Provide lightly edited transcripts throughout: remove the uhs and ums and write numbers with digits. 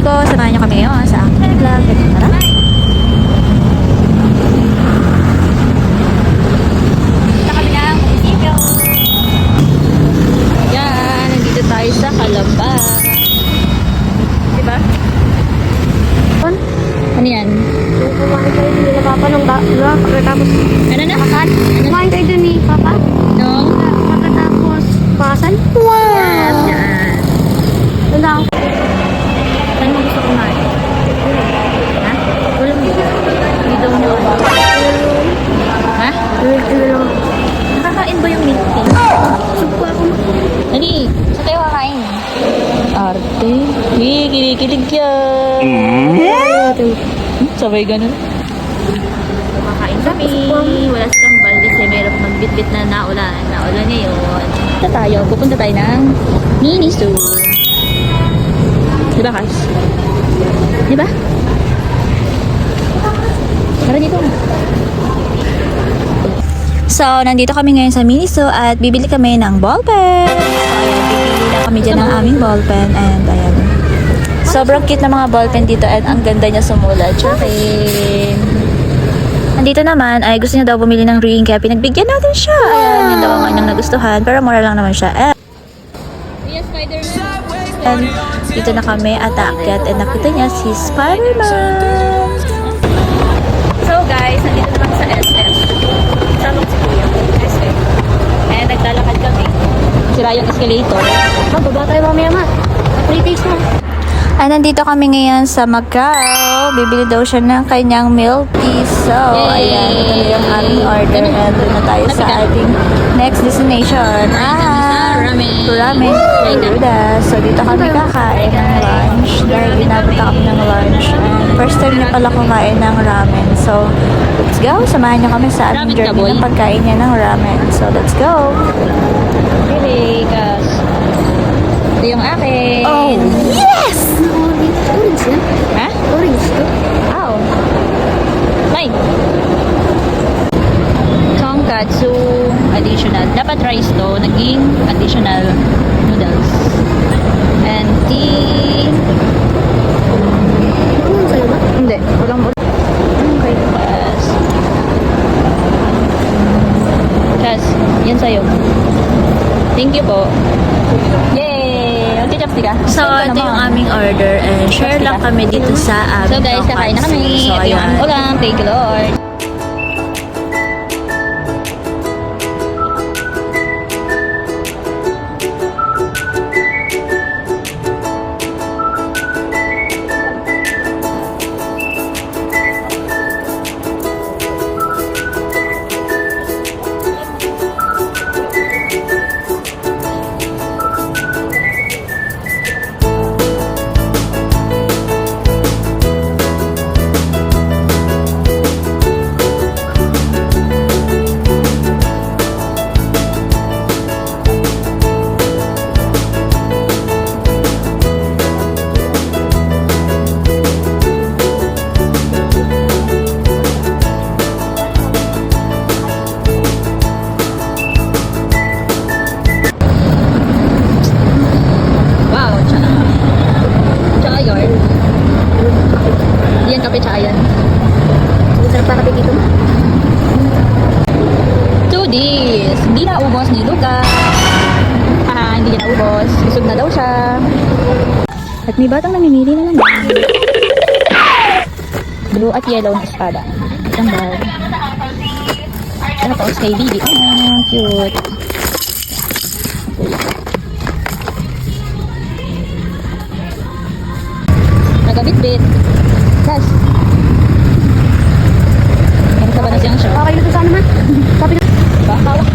family ko. Samahan niyo kami ngayon sa aking vlog. Tara! Punta kami ng munisipyo. Yan, nandito tayo sa Calamba. Diba? Ano yan? Kumain kayo din nila Papa nung pagkatapos. Ano na? Pasan? Kumain kayo din ni Papa? No? Pagkatapos pasan? Yes, yan. Wala ako. Saan mo gusto kumain? Ha? Wala mo. Hindi daw mo. Ha? Nakakain ba yung milk tea? Supo ako. Dali, saan tayo kakain? Arte. Kinikilig yan. Sabay ganun. Kumakain kami. Wala si Kambal kasi meron magbitbit na naulan. Naulan ngayon. Pupunta tayo ng Miniso. Diba, Kas? Diba? Tara dito. So, nandito kami ngayon sa Miniso at bibili kami ng ballpen. So, ayan, bibili na kami dyan ng aming ballpen and ayan. Sobrang cute na mga ballpen dito at ang ganda niya sumulat. Charin! Nandito naman ay gusto niya daw bumili ng ring kaya pinagbigyan natin siya. Ayan, yun daw ang kanyang nagustuhan pero mura lang naman siya. And dito na kami at aakyat and nakita niya si Spider-Man. So guys, nandito naman sa SM. Salong si Kuya. SM. And naglalakad kami. Sira yung escalator. Magbaba tayo mamaya ma. Pretties mo. Ay, nandito kami ngayon sa Macau. Bibili daw siya ng kanyang milk tea. So, ayan. Ito na yung aming order. And doon na tayo sa ating next destination. Ramen. So, dito kami kakain ng lunch. Dahil binapunta kami ng lunch. And first time niya pala kumain ng ramen. So, let's go. Samahan niyo kami sa aming journey ng pagkain niya ng ramen. So, let's go. Really, guys. Ito yung akin. Oh, yes! Orange na? Ha? Orange to? Wow. Like. Tonkatsu additional. Dapat rice to. Naging additional noodles. And tea. Ano sa'yo ba? Hindi. Walang ulit. Okay. Yes. Chas, yan sa'yo. Thank you po. Yay! Mag-chapstick ka? So, ito yung aming order and share lang kami dito sa aming So guys, kakain na kami. So, Ito yung aming ulam. Thank you Lord. Hindi na ubos ni Luca. Hindi niya naubos. Busog na daw siya. At may batang namimili na lang. Blue at yellow na espada. Ang bag. Tapos kay Bibi. Cute. Nagabit-bit. Guys. Meron ka ba na siyang show? Okay na to sana ma. Sabi na. Bawak.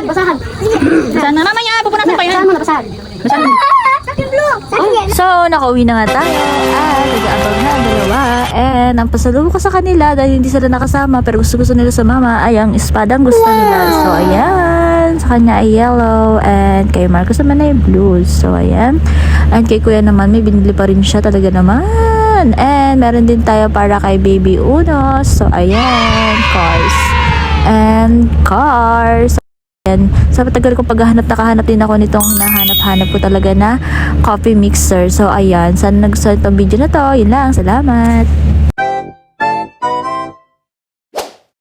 Basahan. Sana mamaya, pupunasan pa yan. Basahan mo na, basahan. Basahan. So, nakauwi na nga tayo at nag-aabang na ang dalawa. And ang pasalubong ko sa kanila dahil hindi sila nakasama pero gusto nila sa mama ay ang espadang gusto nila. So, ayan. Sa kanya ay yellow and kay Marcos naman ay blue. So, ayan. And kay Kuya naman may binili pa rin siya talaga naman. And meron din tayo para kay Baby Uno. So, ayan. Cars. And cars. ayan, sa patagal ko paghahanap, nakahanap din ako nitong nahanap-hanap ko talaga na coffee mixer. So, ayan, sana nagustuhan itong video na to. Yun lang, salamat!